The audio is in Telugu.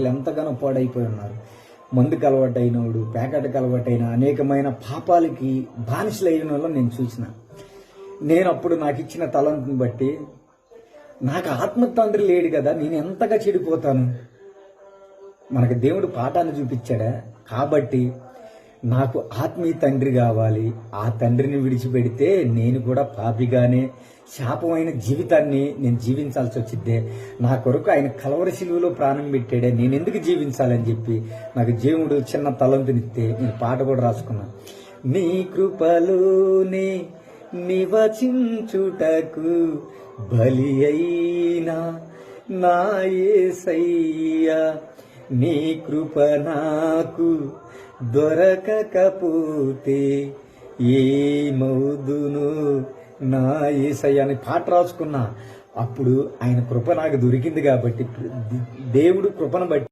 ఎంతగానో పాడైపోయి ఉన్నారు. మందుకు అలవాటైనోడు, ప్యాకెట్కి అలవాటైన అనేకమైన పాపాలకి బానిసలైన వాళ్ళని నేను చూసిన. నేను అప్పుడు నాకు ఇచ్చిన తలంపుని బట్టి నాకు ఆత్మ తండ్రి లేడు కదా, నేను ఎంతగా చెడిపోతాను. మనకు దేవుడు పాఠాన్ని చూపించాడా, కాబట్టి నాకు ఆత్మీయ తండ్రి కావాలి. ఆ తండ్రిని విడిచిపెడితే నేను కూడా పాపిగానే శాపమైన జీవితాన్ని నేను జీవించాల్సి వచ్చిద్దే. నా కొరకు ఆయన కలవరి శిలువలో ప్రాణం పెట్టాడే, నేను ఎందుకు జీవించాలని చెప్పి నాకు దేవుడు చిన్న తలంపునిస్తే నేను పాట కూడా రాసుకున్నాను. నీ కృపలోనే నివచించుటకు బలి అయినా నా యేసయ్యా, నీ కృప నాకు దొరకకపోతే ఏమవుదును నా యేసయ్యా అని పాట రాసుకున్నా. అప్పుడు ఆయన కృప నాకు దొరికింది కాబట్టి దేవుడు కృపను బట్టి